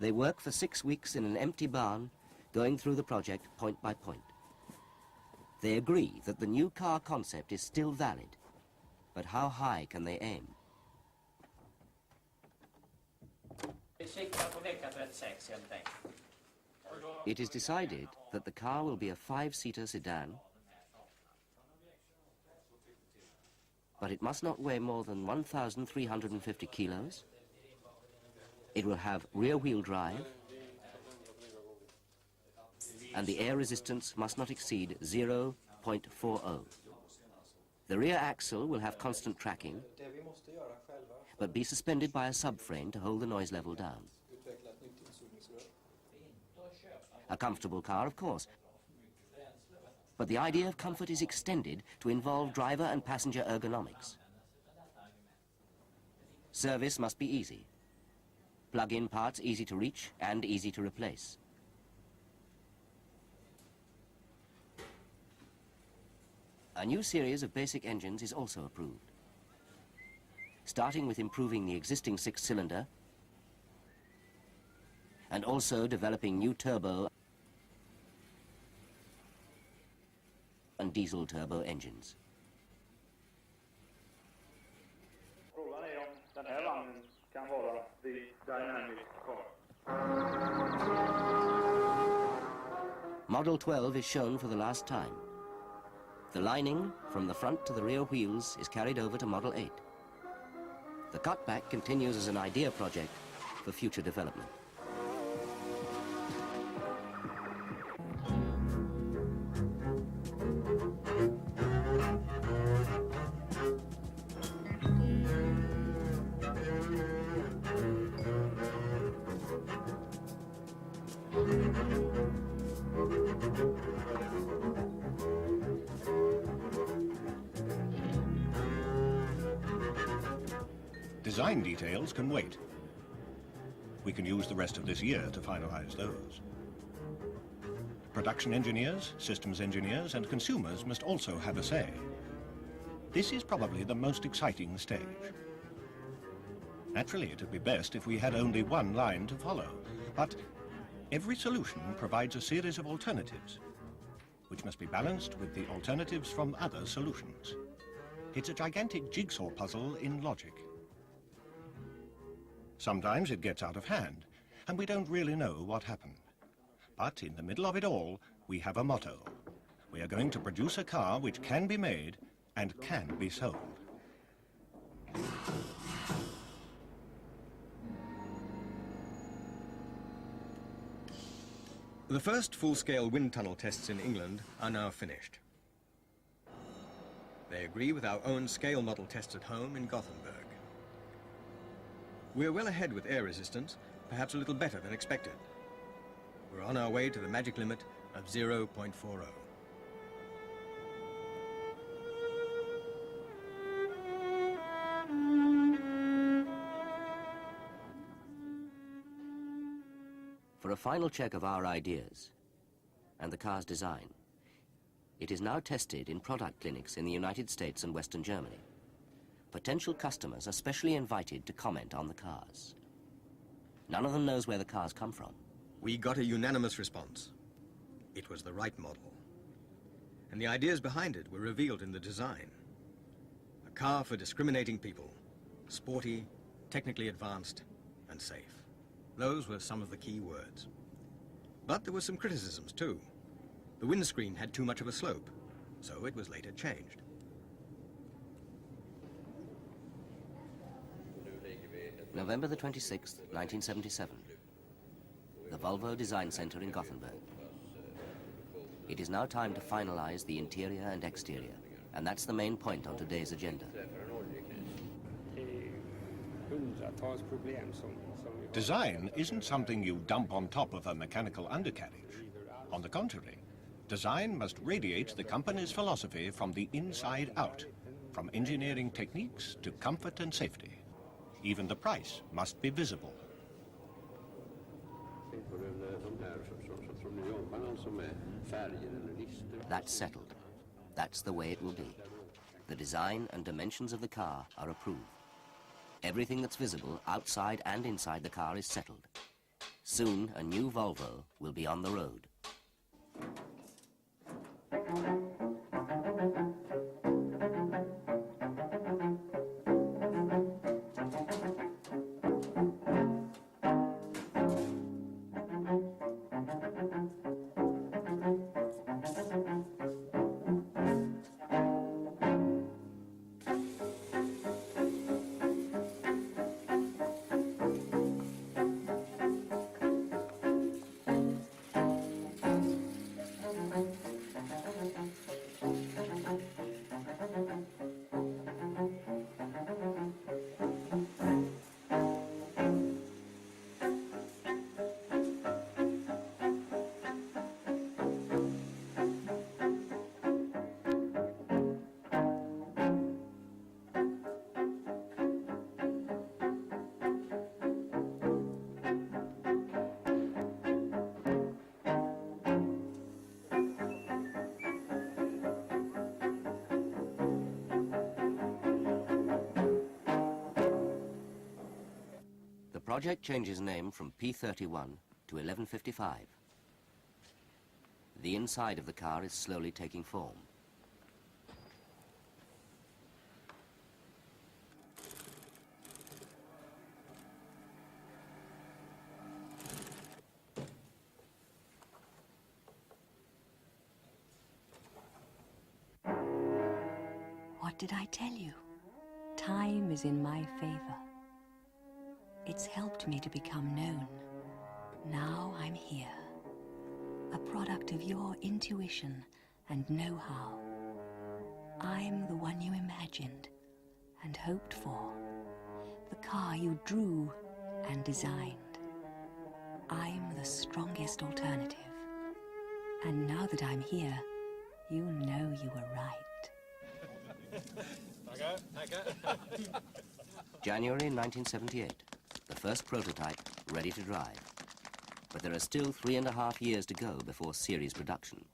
They work for 6 weeks in an empty barn, going through the project point by point. They agree that the new car concept is still valid, but how high can they aim? It is decided that the car will be a 5-seater sedan, but it must not weigh more than 1,350 kilos. It will have rear-wheel drive, and the air resistance must not exceed 0.40. The rear axle will have constant tracking, but be suspended by a subframe to hold the noise level down. A comfortable car, of course, but the idea of comfort is extended to involve driver and passenger ergonomics. Service must be easy. Plug-in parts easy to reach and easy to replace. A new series of basic engines is also approved, starting with improving the existing 6-cylinder and also developing new turbo and diesel turbo engines. Frågan är om den här vagnen kan vara the dynamic car. Model 12 is shown for the last time. The lining from the front to the rear wheels is carried over to Model 8. The cutback continues as an idea project for future development. Design details can wait. We can use the rest of this year to finalize those. Production engineers, systems engineers, and consumers must also have a say. This is probably the most exciting stage. Naturally, it would be best if we had only one line to follow, but every solution provides a series of alternatives, which must be balanced with the alternatives from other solutions. It's a gigantic jigsaw puzzle in logic. Sometimes it gets out of hand, and we don't really know what happened. But in the middle of it all, we have a motto. We are going to produce a car which can be made and can be sold. The first full-scale wind tunnel tests in England are now finished. They agree with our own scale model tests at home in Gothenburg. We're well ahead with air resistance, perhaps a little better than expected. We're on our way to the magic limit of 0.40. For a final check of our ideas and the car's design, it is now tested in product clinics in the United States and Western Germany. Potential customers are specially invited to comment on the cars. None of them knows where the cars come from. We got a unanimous response. It was the right model. And the ideas behind it were revealed in the design. A car for discriminating people. Sporty, technically advanced, and safe. Those were some of the key words. But there were some criticisms too. The windscreen had too much of a slope, so it was later changed. November the 26th, 1977. The Volvo Design Center in Gothenburg. It is now time to finalize the interior and exterior, and that's the main point on today's agenda. Design isn't something you dump on top of a mechanical undercarriage. On the contrary, design must radiate the company's philosophy from the inside out, from engineering techniques to comfort and safety. Even the price must be visible. That's settled. That's the way it will be. The design and dimensions of the car are approved. Everything that's visible outside and inside the car is settled. Soon, a new Volvo will be on the road. The project changes name from P31 to 1155. The inside of the car is slowly taking form. What did I tell you? Time is in my favor. It's helped me to become known. Now I'm here. A product of your intuition and know-how. I'm the one you imagined and hoped for. The car you drew and designed. I'm the strongest alternative. And now that I'm here, you know you were right. January 1978. The first prototype ready to drive. But there are still 3.5 years to go before series production.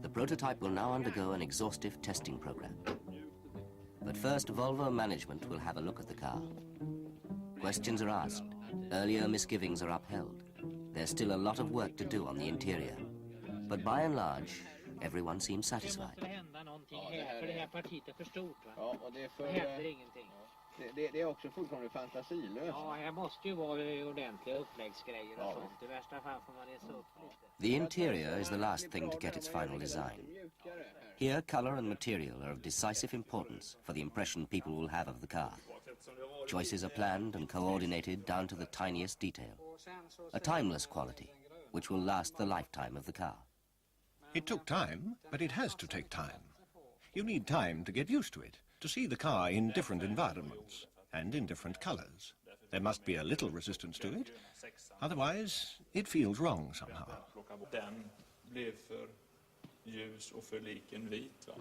The prototype will now undergo an exhaustive testing program. But first, Volvo management will have a look at the car. Questions are asked. Earlier misgivings are upheld. There's still a lot of work to do on the interior. But by and large, everyone seems satisfied. Det är också fullkomligt fantasilöst. Ja, här måste ju vara ordentliga uppläggsgrejer och sånt. I värsta fall får man resa upp lite. The interior is the last thing to get its final design. Here, color and material are of decisive importance for the impression people will have of the car. Choices are planned and coordinated down to the tiniest detail. A timeless quality, which will last the lifetime of the car. It took time, but it has to take time. You need time to get used to it, to see the car in different environments and in different colors. There must be a little resistance to it, otherwise it feels wrong somehow. Den blev för ljus och för lik en vit, va?